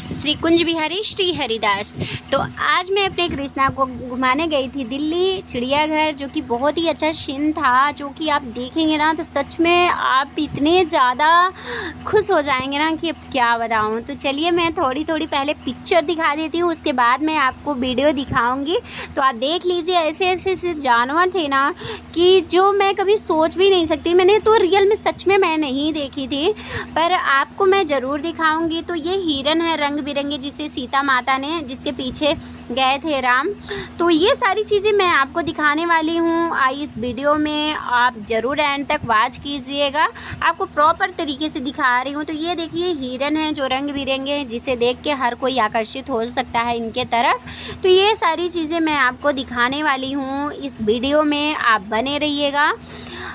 श्री कुंज बिहारी श्री हरिदास। तो आज मैं अपने कृष्णा को घुमाने गई थी दिल्ली चिड़ियाघर, जो कि बहुत ही अच्छा सीन था, जो कि आप देखेंगे ना तो सच में आप इतने ज़्यादा खुश हो जाएंगे ना कि अब क्या बताऊं। तो चलिए मैं थोड़ी पहले पिक्चर दिखा देती हूँ, उसके बाद मैं आपको वीडियो दिखाऊंगी। तो आप देख लीजिए, ऐसे जानवर थे ना कि जो मैं कभी सोच भी नहीं सकती। मैंने तो रियल में सच में मैं नहीं देखी थी, पर आपको मैं ज़रूर दिखाऊंगी। तो ये हिरन है रंग बिरंगे, जिसे सीता माता ने, जिसके पीछे गए थे राम। तो ये सारी चीज़ें मैं आपको दिखाने वाली हूँ इस वीडियो में। आप ज़रूर एंड तक वॉच कीजिएगा, आपको प्रॉपर तरीके से दिखा रही हूँ। तो ये देखिए हिरन है जो रंग बिरंगे हैं, जिसे देख के हर कोई आकर्षित हो सकता है इनके तरफ। तो ये सारी चीज़ें मैं आपको दिखाने वाली हूँ इस वीडियो में, आप बने रहिएगा।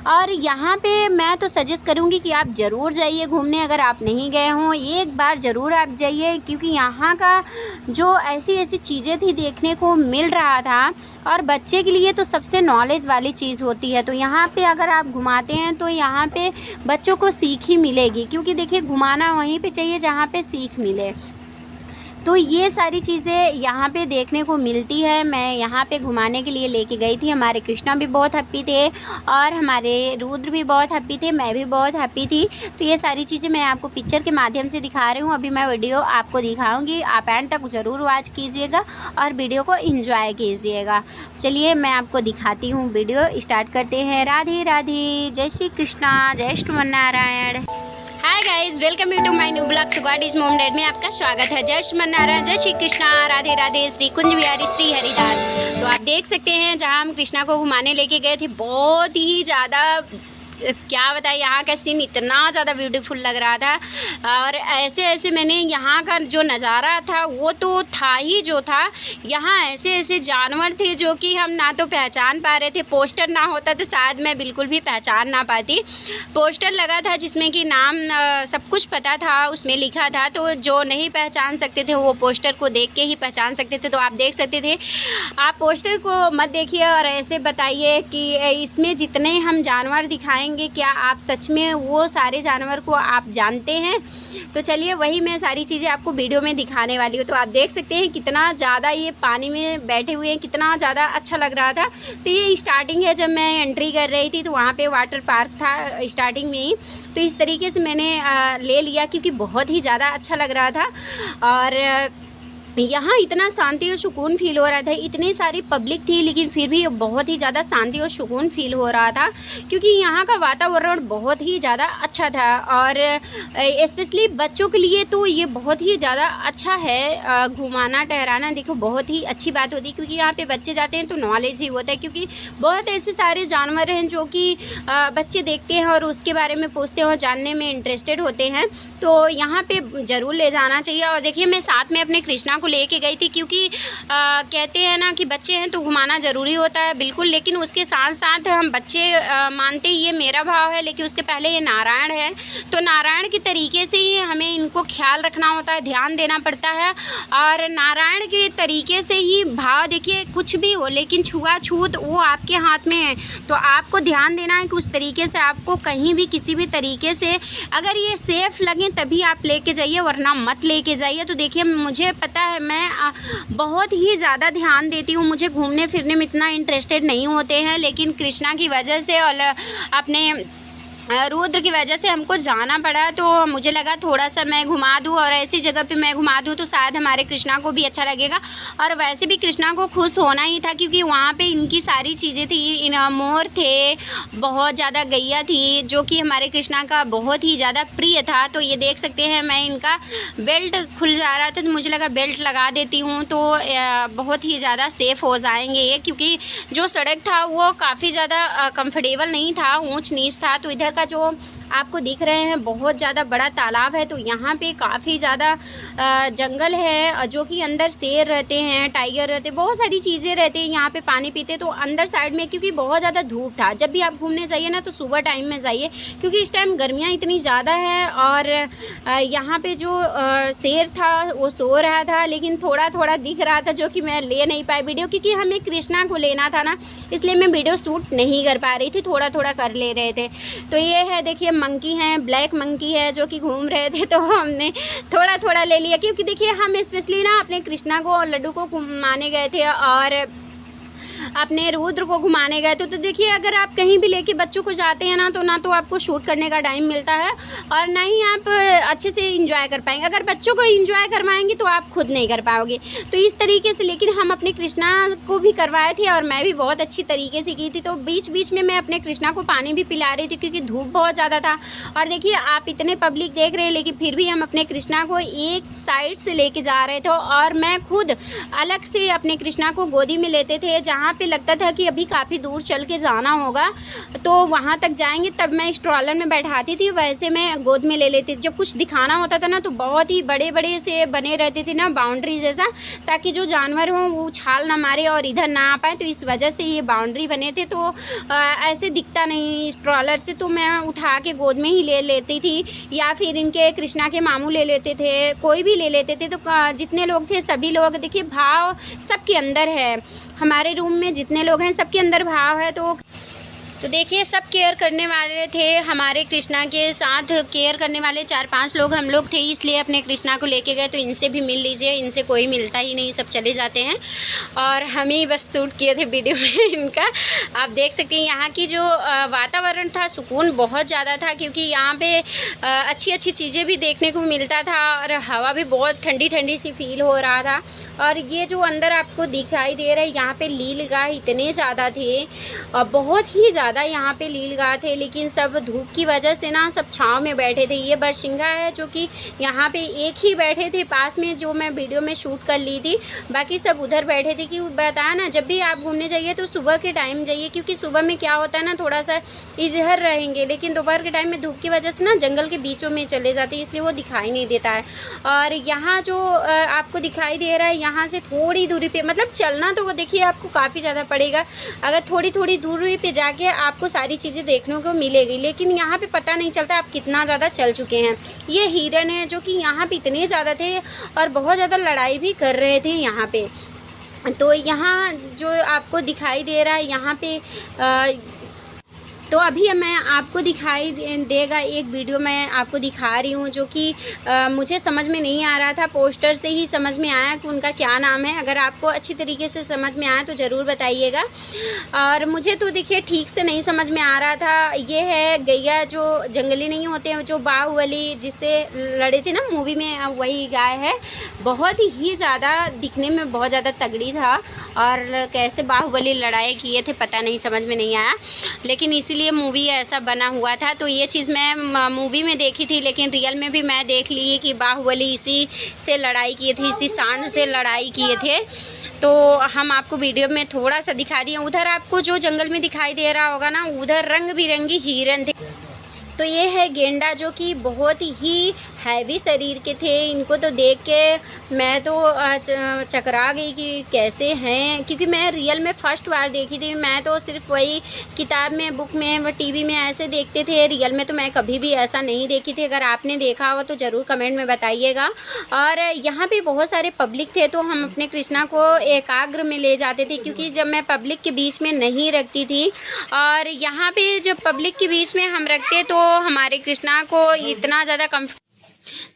और यहाँ पे मैं तो सजेस्ट करूँगी कि आप ज़रूर जाइए घूमने, अगर आप नहीं गए हों एक बार ज़रूर आप जाइए, क्योंकि यहाँ का जो ऐसी चीज़ें थी देखने को मिल रहा था। और बच्चे के लिए तो सबसे नॉलेज वाली चीज़ होती है। तो यहाँ पे अगर आप घुमाते हैं तो यहाँ पे बच्चों को सीख ही मिलेगी, क्योंकि देखिए घुमाना वहीं पे चाहिए जहाँ पे सीख मिले। तो ये सारी चीज़ें यहाँ पे देखने को मिलती है। मैं यहाँ पे घुमाने के लिए लेके गई थी। हमारे कृष्णा भी बहुत हैप्पी थे और हमारे रुद्र भी बहुत हैप्पी थे, मैं भी बहुत हैप्पी थी। तो ये सारी चीज़ें मैं आपको पिक्चर के माध्यम से दिखा रही हूँ। अभी मैं वीडियो आपको दिखाऊंगी, आप एंड तक ज़रूर वॉच कीजिएगा और वीडियो को एंजॉय कीजिएगा। चलिए मैं आपको दिखाती हूँ, वीडियो स्टार्ट करते हैं। राधे राधे, जय श्री कृष्णा, जय Shrimannarayan. Hi guys, welcome you to my new blog सुगाट इज मोम डैड में आपका स्वागत है। जय श्रीमन्नारायण, जय श्री कृष्णा, राधे राधे, श्री कुंज बिहारी श्री हरिदास। तो आप देख सकते हैं जहां हम कृष्णा को घुमाने लेके गए थे, बहुत ही ज़्यादा क्या बताएं, यहाँ का सीन इतना ज़्यादा ब्यूटीफुल लग रहा था। और ऐसे मैंने यहाँ का जो नज़ारा था वो तो था ही जो था। यहाँ ऐसे जानवर थे जो कि हम ना तो पहचान पा रहे थे। पोस्टर ना होता तो शायद मैं बिल्कुल भी पहचान ना पाती। पोस्टर लगा था जिसमें कि नाम सब कुछ पता था, उसमें लिखा था। तो जो नहीं पहचान सकते थे वो पोस्टर को देख के ही पहचान सकते थे। तो आप देख सकते थे, आप पोस्टर को मत देखिए और ऐसे बताइए कि इसमें जितने हम जानवर दिखाएंगे क्या आप सच में वो सारे जानवर को आप जानते हैं। तो चलिए वही मैं सारी चीज़ें आपको वीडियो में दिखाने वाली हूँ। तो आप देख सकते हैं कितना ज़्यादा ये पानी में बैठे हुए हैं, कितना ज़्यादा अच्छा लग रहा था। तो ये स्टार्टिंग है, जब मैं एंट्री कर रही थी तो वहाँ पे वाटर पार्क था स्टार्टिंग में ही। तो इस तरीके से मैंने ले लिया, क्योंकि बहुत ही ज़्यादा अच्छा लग रहा था। और यहाँ इतना शांति और सुकून फील हो रहा था। इतनी सारी पब्लिक थी लेकिन फिर भी बहुत ही ज़्यादा शांति और सुकून फील हो रहा था, क्योंकि यहाँ का वातावरण बहुत ही ज़्यादा अच्छा था। और स्पेशली बच्चों के लिए तो ये बहुत ही ज़्यादा अच्छा है घुमाना टहराना। देखो बहुत ही अच्छी बात होती है, क्योंकि यहाँ पे बच्चे जाते हैं तो नॉलेज ही होता है, क्योंकि बहुत ऐसे सारे जानवर हैं जो कि बच्चे देखते हैं और उसके बारे में पूछते हैं और जानने में इंटरेस्टेड होते हैं। तो यहाँ पर ज़रूर ले जाना चाहिए। और देखिए मैं साथ में अपने कृष्णा को लेके गई थी, क्योंकि कहते हैं ना कि बच्चे हैं तो घुमाना ज़रूरी होता है, बिल्कुल। लेकिन उसके साथ साथ हम बच्चे मानते ही ये मेरा भाव है, लेकिन उसके पहले ये नारायण है। तो नारायण के तरीके से ही हमें इनको ख्याल रखना होता है, ध्यान देना पड़ता है। और नारायण के तरीके से ही भाव, देखिए कुछ भी हो लेकिन छुआछूत वो आपके हाथ में है। तो आपको ध्यान देना है कि उस तरीके से आपको कहीं भी किसी भी तरीके से अगर ये सेफ़ लगे तभी आप लेके जाइए, वरना मत लेके जाइए। तो देखिए मुझे पता है मैं बहुत ही ज़्यादा ध्यान देती हूँ, मुझे घूमने फिरने में इतना इंटरेस्टेड नहीं होते हैं, लेकिन कृष्णा की वजह से और अपने रुद्र की वजह से हमको जाना पड़ा। तो मुझे लगा थोड़ा सा मैं घुमा दूँ और ऐसी जगह पे मैं घुमा दूँ तो शायद हमारे कृष्णा को भी अच्छा लगेगा। और वैसे भी कृष्णा को खुश होना ही था, क्योंकि वहाँ पे इनकी सारी चीज़ें थी। मोर थे, बहुत ज़्यादा गैया थी, जो कि हमारे कृष्णा का बहुत ही ज़्यादा प्रिय था। तो ये देख सकते हैं मैं इनका बेल्ट खुल जा रहा था, तो मुझे लगा बेल्ट लगा देती हूँ तो बहुत ही ज़्यादा सेफ़ हो जाएंगे ये, क्योंकि जो सड़क था वो काफ़ी ज़्यादा कंफर्टेबल नहीं था, ऊँच नीच था। तो इधर का जो आपको दिख रहे हैं बहुत ज़्यादा बड़ा तालाब है। तो यहाँ पे काफ़ी ज़्यादा जंगल है, जो कि अंदर शेर रहते हैं, टाइगर रहते हैं, बहुत सारी चीज़ें रहती हैं। यहाँ पे पानी पीते तो अंदर साइड में, क्योंकि बहुत ज़्यादा धूप था। जब भी आप घूमने जाइए ना तो सुबह टाइम में जाइए, क्योंकि इस टाइम गर्मियाँ इतनी ज़्यादा है। और यहाँ पे जो शेर था वो सो रहा था, लेकिन थोड़ा दिख रहा था, जो कि मैं ले नहीं पाई वीडियो, क्योंकि हमें कृष्णा को लेना था ना, इसलिए मैं वीडियो शूट नहीं कर पा रही थी, थोड़ा कर ले रहे थे। तो ये है देखिए मंकी हैं, ब्लैक मंकी है जो कि घूम रहे थे, तो हमने थोड़ा थोड़ा ले लिया, क्योंकि देखिए हम स्पेशली ना अपने कृष्णा को और लड्डू को घुमाने गए थे और अपने रुद्र को घुमाने गए तो देखिए अगर आप कहीं भी लेके बच्चों को जाते हैं ना तो आपको शूट करने का टाइम मिलता है और ना ही आप अच्छे से इंजॉय कर पाएंगे। अगर बच्चों को इंजॉय करवाएंगे तो आप खुद नहीं कर पाओगे। तो इस तरीके से लेकिन हम अपने कृष्णा को भी करवाए थे और मैं भी बहुत अच्छी तरीके से की थी। तो बीच बीच में मैं अपने कृष्णा को पानी भी पिला रही थी क्योंकि धूप बहुत ज़्यादा था। और देखिए आप इतने पब्लिक देख रहे हैं लेकिन फिर भी हम अपने कृष्णा को एक साइड से लेके जा रहे थे और मैं खुद अलग से अपने कृष्णा को गोदी में लेते थे। जहाँ पे लगता था कि अभी काफ़ी दूर चल के जाना होगा तो वहाँ तक जाएंगे, तब मैं स्ट्रॉलर में बैठाती थी, वैसे मैं गोद में ले लेती थी। जब कुछ दिखाना होता था ना तो बहुत ही बड़े बड़े से बने रहते थे ना बाउंड्री जैसा, ताकि जो जानवर हों वो उछाल ना मारे और इधर ना आ पाए, तो इस वजह से ये बाउंड्री बने थे। तो ऐसे दिखता नहीं स्ट्रॉलर से, तो मैं उठा के गोद में ही ले लेती थी या फिर इनके कृष्णा के मामू ले लेते थे, कोई भी ले लेते थे। तो जितने लोग थे सभी लोग, देखिए भाव सबके अंदर है, हमारे रूम में जितने लोग हैं सबके अंदर भाव है। तो देखिए सब केयर करने वाले थे, हमारे कृष्णा के साथ केयर करने वाले 4-5 लोग हम लोग थे, इसलिए अपने कृष्णा को लेके गए। तो इनसे भी मिल लीजिए, इनसे कोई मिलता ही नहीं, सब चले जाते हैं और हम ही बस शूट किए थे वीडियो में इनका। आप देख सकते हैं यहाँ की जो वातावरण था, सुकून बहुत ज़्यादा था क्योंकि यहाँ पे अच्छी अच्छी चीज़ें भी देखने को मिलता था और हवा भी बहुत ठंडी ठंडी सी फील हो रहा था। और ये जो अंदर आपको दिखाई दे रहा है यहाँ पे लीलगाह इतने ज़्यादा थे और बहुत ही ज़्यादा यहाँ पे लीलगाह थे, लेकिन सब धूप की वजह से ना सब छाँव में बैठे थे। ये बरसिंगा है जो कि यहाँ पे एक ही बैठे थे पास में, जो मैं वीडियो में शूट कर ली थी, बाकी सब उधर बैठे थे। कि बताया ना जब भी आप घूमने जाइए तो सुबह के टाइम जाइए, क्योंकि सुबह में क्या होता है ना थोड़ा सा इधर रहेंगे, लेकिन दोपहर के टाइम में धूप की वजह से ना जंगल के बीचों में चले जाते हैं, इसलिए वो दिखाई नहीं देता है। और यहाँ जो आपको दिखाई दे रहा है यहाँ से थोड़ी दूरी पे, मतलब चलना तो वो देखिए आपको काफ़ी ज़्यादा पड़ेगा, अगर थोड़ी थोड़ी दूरी पे जाके आपको सारी चीज़ें देखने को मिलेगी, लेकिन यहाँ पे पता नहीं चलता आप कितना ज़्यादा चल चुके हैं। ये हिरन है जो कि यहाँ पे इतने ज़्यादा थे और बहुत ज़्यादा लड़ाई भी कर रहे थे यहाँ पे। तो यहाँ जो आपको दिखाई दे रहा है यहाँ पे तो अभी मैं आपको दिखाई देगा एक वीडियो मैं आपको दिखा रही हूँ जो कि मुझे समझ में नहीं आ रहा था, पोस्टर से ही समझ में आया कि उनका क्या नाम है। अगर आपको अच्छी तरीके से समझ में आया तो ज़रूर बताइएगा। और मुझे तो देखिए ठीक से नहीं समझ में आ रहा था। ये है गैया, जो जंगली नहीं होते हैं, जो बाहुबली जिससे लड़े थे ना मूवी में, वही गाय है। बहुत ही ज़्यादा दिखने में बहुत ज़्यादा तगड़ी था और कैसे बाहुबली लड़ाई किए थे पता नहीं, समझ में नहीं आया, लेकिन इसीलिए मूवी ऐसा बना हुआ था। तो ये चीज़ मैं मूवी में देखी थी, लेकिन रियल में भी मैं देख ली कि बाहुबली इसी से लड़ाई किए थे, इसी सांड से लड़ाई किए थे। तो हम आपको वीडियो में थोड़ा सा दिखा दिए। उधर आपको जो जंगल में दिखाई दे रहा होगा ना, उधर रंग बिरंगी हिरन थे। तो ये है गेंडा जो कि बहुत ही हैवी शरीर के थे। इनको तो देख के मैं तो चकरा गई कि कैसे हैं, क्योंकि मैं रियल में फ़र्स्ट बार देखी थी। मैं तो सिर्फ वही किताब में, बुक में व टीवी में ऐसे देखते थे, रियल में तो मैं कभी भी ऐसा नहीं देखी थी। अगर आपने देखा हो तो ज़रूर कमेंट में बताइएगा। और यहाँ पे बहुत सारे पब्लिक थे तो हम अपने कृष्णा को एकाग्र में ले जाते थे, क्योंकि जब मैं पब्लिक के बीच में नहीं रखती थी, और यहाँ पे जब पब्लिक के बीच में हम रखते तो हमारे कृष्णा को इतना ज़्यादा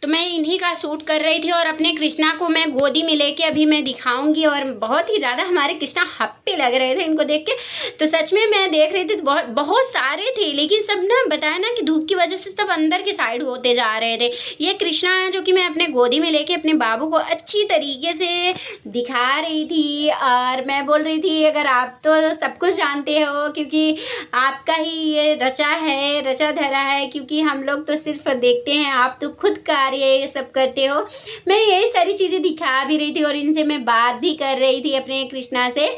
तो मैं इन्हीं का शूट कर रही थी और अपने कृष्णा को मैं गोदी में लेके अभी मैं दिखाऊंगी। और बहुत ही ज़्यादा हमारे कृष्णा हप्पे लग रहे थे इनको देख के। तो सच में मैं देख रही थी तो बहुत सारे थे, लेकिन सब ना बताया ना कि धूप की वजह से सब अंदर की साइड होते जा रहे थे। ये कृष्णा है जो कि मैं अपने गोदी में लेके अपने बाबू को अच्छी तरीके से दिखा रही थी। और मैं बोल रही थी अगर आप तो सब कुछ जानते हो, क्योंकि आपका ही ये रचा धरा है, क्योंकि हम लोग तो सिर्फ देखते हैं, आप तो खुद कार्य ये सब करते हो। मैं यही सारी चीज़ें दिखा भी रही थी और इनसे मैं बात भी कर रही थी अपने कृष्णा से।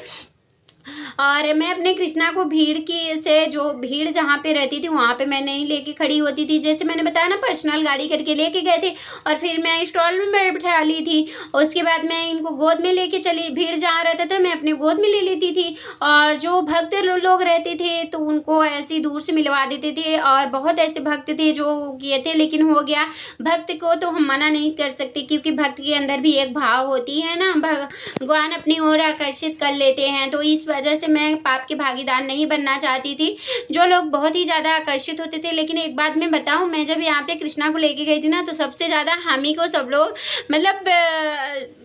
और मैं अपने कृष्णा को भीड़ की से, जो भीड़ जहाँ पे रहती थी वहाँ पे मैं नहीं लेके खड़ी होती थी। जैसे मैंने बताया ना, पर्सनल गाड़ी करके लेके गए थे और फिर मैं स्टॉल में बैठा ली थी। और उसके बाद मैं इनको गोद में लेके चली, भीड़ जहाँ रहता था मैं अपने गोद में ले लेती थी। और जो भक्त लोग रहते थे तो उनको ऐसे दूर से मिलवा देते थे। और बहुत ऐसे भक्त थे जो किए थे, लेकिन हो गया। भक्त को तो हम मना नहीं कर सकते, क्योंकि भक्त के अंदर भी एक भाव होती है ना, भगवान अपनी ओर आकर्षित कर लेते हैं। तो इस वजह से मैं पाप के भागीदार नहीं बनना चाहती थी। जो लोग बहुत ही ज़्यादा आकर्षित होते थे, लेकिन एक बात मैं बताऊँ, मैं जब यहाँ पे कृष्णा को लेके गई थी ना, तो सबसे ज़्यादा हम ही को सब लोग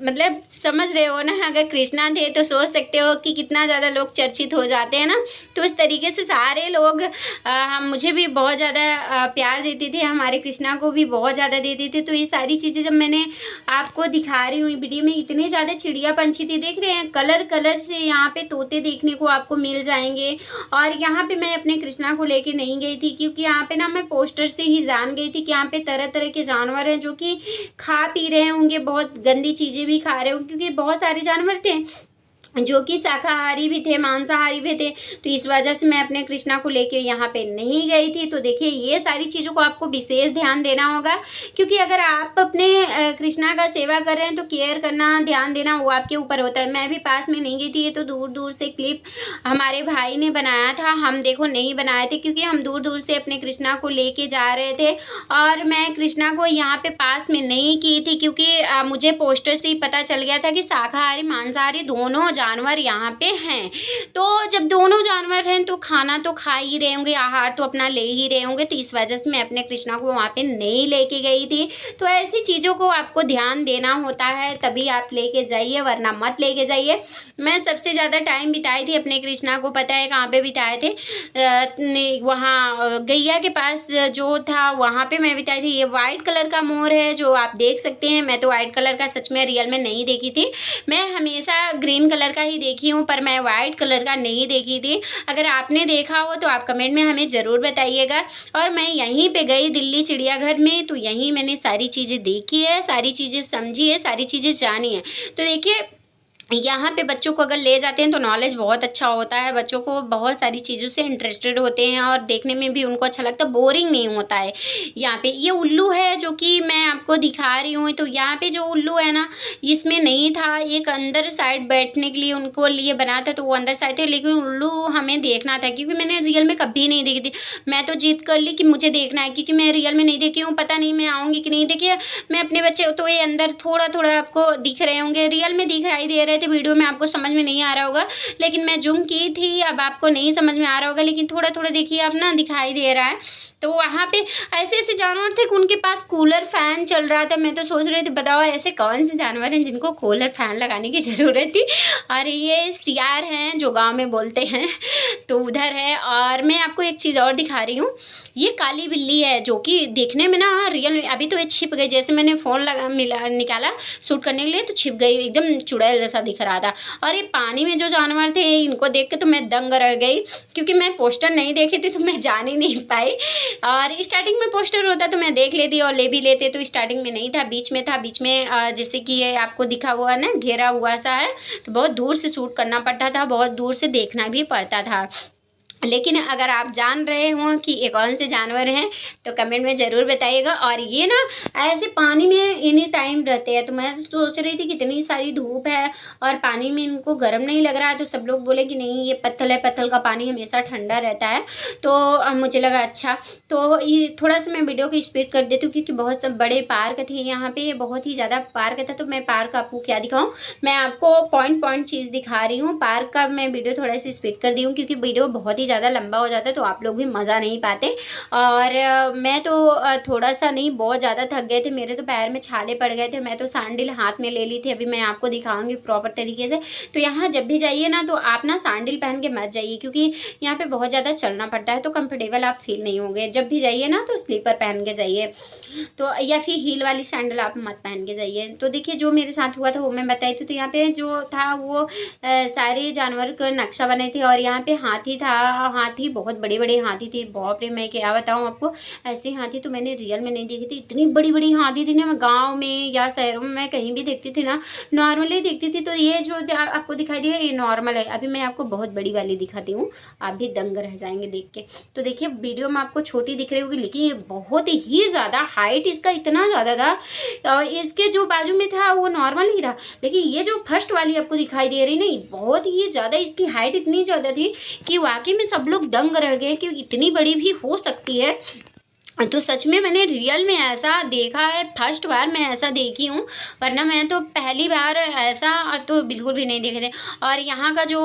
मतलब समझ रहे हो ना, अगर कृष्णा थे तो सोच सकते हो कि कितना ज़्यादा लोग चर्चित हो जाते हैं ना। तो इस तरीके से सारे लोग हम मुझे भी बहुत ज़्यादा प्यार देते थे, हमारे कृष्णा को भी बहुत ज़्यादा देते थे। तो ये सारी चीज़ें जब मैंने आपको दिखा रही हूँ वीडियो में, इतने ज़्यादा चिड़िया पंछी थी, देख रहे हैं, कलर कलर से यहाँ पे तोते देखने को आपको मिल जाएंगे। और यहाँ पे मैं अपने कृष्णा को लेके नहीं गई थी, क्योंकि यहाँ पे ना मैं पोस्टर से ही जान गई थी कि यहाँ पे तरह तरह के जानवर हैं जो कि खा पी रहे होंगे, बहुत गंदी चीज़ें भी खा रहे होंगे, क्योंकि बहुत सारे जानवर थे जो कि शाकाहारी भी थे, मांसाहारी भी थे। तो इस वजह से मैं अपने कृष्णा को लेके यहाँ पे नहीं गई थी। तो देखिए, ये सारी चीज़ों को आपको विशेष ध्यान देना होगा, क्योंकि अगर आप अपने कृष्णा का सेवा कर रहे हैं तो केयर करना, ध्यान देना वो आपके ऊपर होता है। मैं भी पास में नहीं गई थी, ये तो दूर दूर से क्लिप हमारे भाई ने बनाया था, हम देखो नहीं बनाए थे, क्योंकि हम दूर दूर से अपने कृष्णा को लेके जा रहे थे। और मैं कृष्णा को यहाँ पे पास में नहीं की थी, क्योंकि मुझे पोस्टर से ही पता चल गया था कि शाकाहारी मांसाहारी दोनों जानवर यहाँ पे हैं। तो जब दोनों जानवर हैं तो खाना तो खा ही रहे होंगे, आहार तो अपना ले ही रहे होंगे। तो इस वजह से मैं अपने कृष्णा को वहाँ पे नहीं लेके गई थी। तो ऐसी चीज़ों को आपको ध्यान देना होता है, तभी आप लेके जाइए, वरना मत लेके जाइए। मैं सबसे ज़्यादा टाइम बिताई थी अपने कृष्णा को, पता है कहाँ पे बिताए थे, वहाँ गैया के पास जो था वहाँ पे मैं बिताई थी। ये वाइट कलर का मोर है जो आप देख सकते हैं। मैं तो वाइट कलर का सच में रियल में नहीं देखी थी, मैं हमेशा ग्रीन कलर का ही देखी हूँ, पर मैं वाइट कलर का नहीं देखी थी। अगर आपने देखा हो तो आप कमेंट में हमें ज़रूर बताइएगा। और मैं यहीं पे गई दिल्ली चिड़ियाघर में, तो यहीं मैंने सारी चीज़ें देखी है, सारी चीज़ें समझी है, सारी चीज़ें जानी है। तो देखिए, यहाँ पे बच्चों को अगर ले जाते हैं तो नॉलेज बहुत अच्छा होता है, बच्चों को बहुत सारी चीज़ों से इंटरेस्टेड होते हैं और देखने में भी उनको अच्छा लगता है, बोरिंग नहीं होता है। यहाँ पे ये उल्लू है जो कि मैं आपको दिखा रही हूँ। तो यहाँ पे जो उल्लू है ना, इसमें नहीं था, एक अंदर साइड बैठने के लिए उनको लिए बना था, तो वो अंदर साइड थे, लेकिन उल्लू हमें देखना था, क्योंकि मैंने रियल में कभी नहीं देखी थी। मैं तो जिद कर ली कि मुझे देखना है, क्योंकि मैं रियल में नहीं देखी हूँ, पता नहीं मैं आऊँगी कि नहीं। देखिए, मैं अपने बच्चे तो ये अंदर थोड़ा थोड़ा आपको दिख रहे होंगे, रियल में दिखाई दे रहे थे, वीडियो में आपको समझ में नहीं आ रहा होगा, लेकिन मैं जूम की थी, अब आपको नहीं समझ में आ रहा होगा, लेकिन थोड़ा थोड़ा देखिए आप ना, दिखाई दे रहा है। तो वहाँ पे ऐसे ऐसे जानवर थे कि उनके पास कूलर फैन चल रहा था। मैं तो सोच रही थी, बताओ ऐसे कौन से जानवर हैं जिनको कूलर फैन लगाने की ज़रूरत थी। और ये सियार हैं जो गांव में बोलते हैं, तो उधर है। और मैं आपको एक चीज़ और दिखा रही हूँ, ये काली बिल्ली है जो कि देखने में ना रियल में, अभी तो ये छिप गई, जैसे मैंने फ़ोन निकाला शूट करने के लिए तो छिप गई, एकदम चुड़ैल जैसा दिख रहा था। और ये पानी में जो जानवर थे, इनको देख के तो मैं दंग रह गई, क्योंकि मैं पोस्टर नहीं देखे थे तो मैं जान ही नहीं पाई। और स्टार्टिंग में पोस्टर होता तो मैं देख लेती और ले भी लेते, तो स्टार्टिंग में नहीं था, बीच में था। बीच में जैसे कि ये आपको दिखा हुआ ना, घेरा हुआ सा है, तो बहुत दूर से शूट करना पड़ता था, बहुत दूर से देखना भी पड़ता था। लेकिन अगर आप जान रहे हो कि ये कौन से जानवर हैं तो कमेंट में ज़रूर बताइएगा। और ये ना ऐसे पानी में एनी टाइम रहते हैं, तो मैं सोच रही थी कि इतनी सारी धूप है और पानी में इनको गर्म नहीं लग रहा है, तो सब लोग बोले कि नहीं ये पत्थल है, पत्थल का पानी हमेशा ठंडा रहता है। तो मुझे लगा अच्छा, तो ये थोड़ा सा मैं वीडियो को स्पीड कर देती हूँ, क्योंकि बहुत सब बड़े पार्क थे यहाँ पे, बहुत ही ज़्यादा पार्क था। तो मैं पार्क आपको क्या दिखाऊँ, मैं आपको पॉइंट चीज़ दिखा रही हूँ। पार्क का मैं वीडियो थोड़ा सा स्पीड कर दी हूँ, क्योंकि वीडियो बहुत ही ज़्यादा लंबा हो जाता है, तो आप लोग भी मज़ा नहीं पाते। और मैं तो थोड़ा सा नहीं, बहुत ज़्यादा थक गए थे, मेरे तो पैर में छाले पड़ गए थे। मैं तो सैंडल हाथ में ले ली थी, अभी मैं आपको दिखाऊंगी प्रॉपर तरीके से। तो यहाँ जब भी जाइए ना, तो आप ना सैंडल पहन के मत जाइए, क्योंकि यहाँ पे बहुत ज़्यादा चलना पड़ता है, तो कंफर्टेबल आप फील नहीं होंगे। जब भी जाइए ना तो स्लीपर पहन के जाइए, तो या फिर हील वाली सैंडल आप मत पहन के जाइए। तो देखिए, जो मेरे साथ हुआ था वो मैं बताई थी। तो यहाँ पे जो था वो सारे जानवर का नक्शा बने थे, और यहाँ पे हाथी था, हाथी बहुत बड़े बड़े हाथी थे, बाप रे, मैं क्या बताऊँ आपको। ऐसे हाथी तो मैंने रियल में नहीं देखी थी, इतनी बड़ी बड़ी हाथी थी ना। मैं गाँव में या शहरों में मैं कहीं भी देखती थी ना, नॉर्मली देखती थी। तो ये जो आपको दिखाई दिया ये नॉर्मल है, अभी मैं आपको बहुत बड़ी वाली दिखाती हूँ, आप भी दंग रह जाएंगे देख के। तो देखिए, वीडियो में आपको छोटी दिख रही होगी, लेकिन ये बहुत ही ज़्यादा हाइट इसका इतना ज़्यादा था। इसके जो बाजू में था वो नॉर्मल ही था, लेकिन ये जो फर्स्ट वाली आपको दिखाई दे रही नहीं, बहुत ही ज़्यादा इसकी हाइट इतनी ज़्यादा थी कि वाकई में सब लोग दंग रह गए कि इतनी बड़ी भी हो सकती है। तो सच में मैंने रियल में ऐसा देखा है, फर्स्ट बार मैं ऐसा देखी हूँ, वरना मैं तो पहली बार ऐसा तो बिल्कुल भी नहीं देखे थे। और यहाँ का जो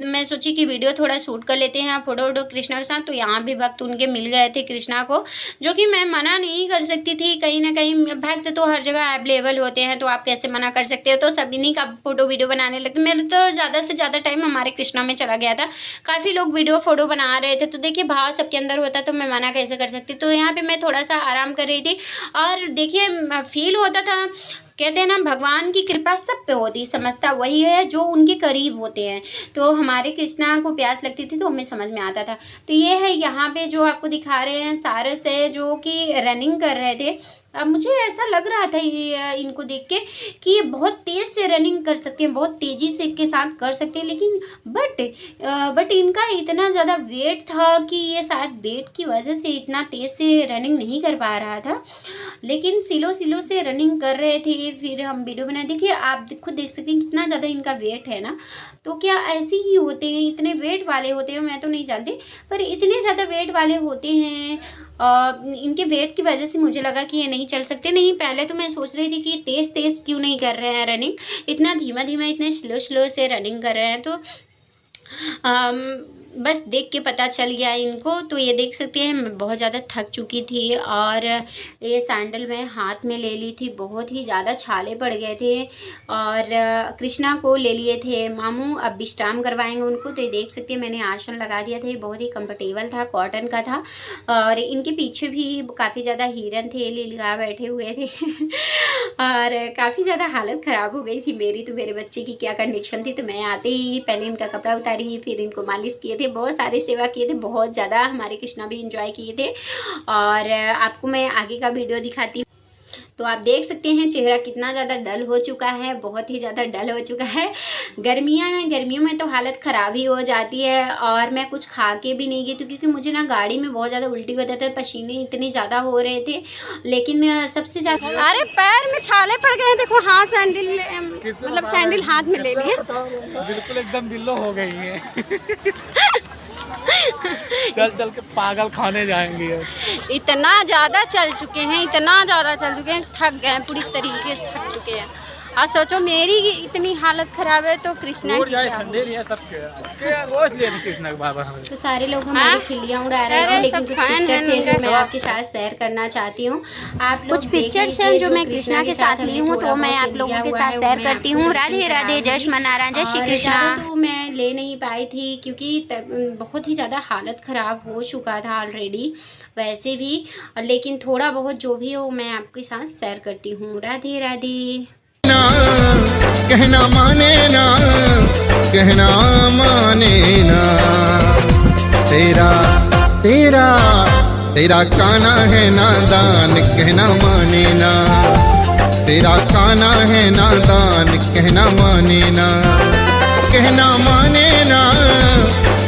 मैं सोची कि वीडियो थोड़ा शूट कर लेते हैं फ़ोटो वोटो कृष्णा के साथ, तो यहाँ भी भक्त उनके मिल गए थे कृष्णा को, जो कि मैं मना नहीं कर सकती थी। कहीं ना कहीं भक्त तो हर जगह अवेलेबल होते हैं, तो आप कैसे मना कर सकते हो। तो सभी का फ़ोटो वीडियो बनाने लगते। मेरा तो ज़्यादा से ज़्यादा टाइम हमारे कृष्णा में चला गया था। काफ़ी लोग वीडियो फ़ोटो बना रहे थे, तो देखिए भाव सबके अंदर होता, तो मैं मना कैसे कर सकती। तो यहाँ पे मैं थोड़ा सा आराम कर रही थी और देखिए फील होता था, कहते हैं ना भगवान की कृपा सब पे होती, समझता वही है जो उनके करीब होते हैं। तो हमारे कृष्णा को प्यास लगती थी तो हमें समझ में आता था। तो ये है यहाँ पे जो आपको दिखा रहे हैं सारस है जो कि रनिंग कर रहे थे। अब मुझे ऐसा लग रहा था ये इनको देख के कि ये बहुत तेज़ से रनिंग कर सकते हैं, बहुत तेज़ी से के साथ कर सकते हैं, लेकिन बट इनका इतना ज़्यादा वेट था कि ये शायद वेट की वजह से इतना तेज़ से रनिंग नहीं कर पा रहा था, लेकिन सिलो से रनिंग कर रहे थे। फिर हम वीडियो बनाए, देखिए आप खुद देख सकते हैं कितना ज़्यादा इनका वेट है ना। तो क्या ऐसे ही होते हैं, इतने वेट वाले होते हैं, मैं तो नहीं जानती, पर इतने ज़्यादा वेट वाले होते हैं। इनके वेट की वजह से मुझे लगा कि ये नहीं चल सकते। नहीं, पहले तो मैं सोच रही थी कि तेज़ क्यों नहीं कर रहे हैं रनिंग, इतना धीमा इतने स्लो से रनिंग कर रहे हैं। तो बस देख के पता चल गया इनको। तो ये देख सकते हैं मैं बहुत ज़्यादा थक चुकी थी और ये सैंडल मैं हाथ में ले ली थी, बहुत ही ज़्यादा छाले पड़ गए थे। और कृष्णा को ले लिए थे मामू, अब विश्राम करवाएंगे उनको। तो ये देख सकते हैं मैंने आसन लगा दिया था, ये बहुत ही कंफर्टेबल था, कॉटन का था। और इनके पीछे भी काफ़ी ज़्यादा हिरन थे, लीलगाय बैठे हुए थे और काफ़ी ज़्यादा हालत ख़राब हो गई थी मेरी। तो मेरे बच्चे की क्या कंडीशन थी, तो मैं आते ही पहले इनका कपड़ा उतारी, फिर इनको मालिश किए थे, बहुत सारी सेवा किए थे, बहुत ज़्यादा हमारे कृष्णा भी एंजॉय किए थे। और आपको मैं आगे का वीडियो दिखाती हूँ। तो आप देख सकते हैं चेहरा कितना ज़्यादा डल हो चुका है, बहुत ही ज़्यादा डल हो चुका है। गर्मियों में तो हालत ख़राब ही हो जाती है। और मैं कुछ खा के भी नहीं गई थी क्योंकि मुझे ना गाड़ी में बहुत ज़्यादा उल्टी होता था, पसीने इतने ज़्यादा हो रहे थे। लेकिन सबसे ज़्यादा अरे पैर में छाले पड़ गए, देखो हाथ सैंडल मतलब सैंडल हाथ में ले लिए, बिल्कुल एकदम दिल्लो हो गई है चल के पागल खाने जाएंगे। इतना ज़्यादा चल चुके हैं, थक गए, पूरी तरीके से थक चुके हैं। और सोचो मेरी इतनी हालत खराब है तो कृष्णा की क्या। तो सारे लोग हमारी खिल्लियाँ उड़ा रहे थे, लेकिन कुछ पिक्चर थे जो मैं आपके साथ शेयर करना चाहती हूँ। आप कुछ पिक्चर्स हैं जो मैं कृष्णा के साथ ली हूँ, तो मैं आप लोगों के साथ शेयर करती हूँ। राधे राधे, जय श्री नारायण, जय श्री कृष्णा। तो मैं ले नहीं पाई थी क्योंकि बहुत ही ज़्यादा हालत ख़राब हो चुका था ऑलरेडी वैसे भी, लेकिन थोड़ा बहुत जो भी हो मैं आपके साथ शेयर करती हूँ। राधे राधे। कहना माने ना, कहना माने ना, तेरा तेरा तेरा काना है नादान, कहना माने ना, तेरा काना है नादान, कहना माने ना, कहना माने